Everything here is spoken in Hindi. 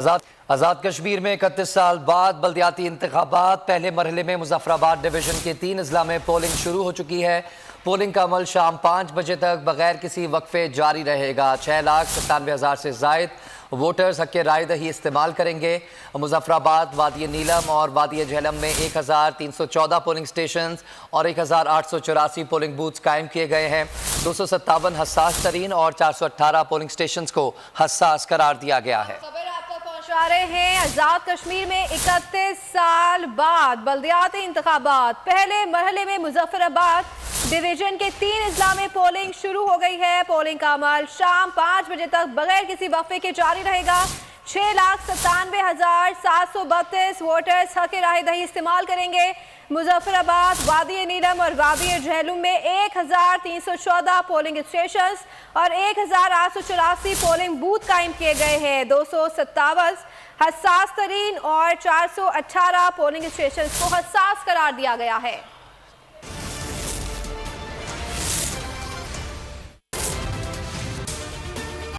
आज़ाद कश्मीर में 31 साल बाद बल्दियाती इंतखाबात। पहले मरहले में मुजफ्फराबाद डिवीजन के 3 अजला में पोलिंग शुरू हो चुकी है। पोलिंग का अमल शाम 5 बजे तक बगैर किसी वक्फे जारी रहेगा। 6,97,000 से जायद वोटर्स हक राय दही इस्तेमाल करेंगे। मुजफ्फराबाद, वादी नीलम और वादी झेलम में 1,314 पोलिंग स्टेशन और 1,884 पोलिंग बूथ्स कायम किए गए हैं। 257 हसास तरीन और 418 पोलिंग स्टेशन को हसास करार दिया गया है। पहुंचा रहे हैं आजाद कश्मीर में 31 साल बाद बल्दियाती इंतखाबात। पहले मरहले में मुजफ्फराबाद डिवीजन के 3 अजला में पोलिंग शुरू हो गई है। पोलिंग का अमल शाम 5 बजे तक बगैर किसी वक्फे के जारी रहेगा। 6,97,732 वोटर्स हक राय दही इस्तेमाल करेंगे। मुजफ्फराबाद, वादी नीलम और वादी झेलम में 1,314 पोलिंग स्टेशन और 1,884 पोलिंग बूथ कायम किए गए हैं। 257 हसास तरीन और 418 पोलिंग स्टेशन को हसास करार दिया गया है।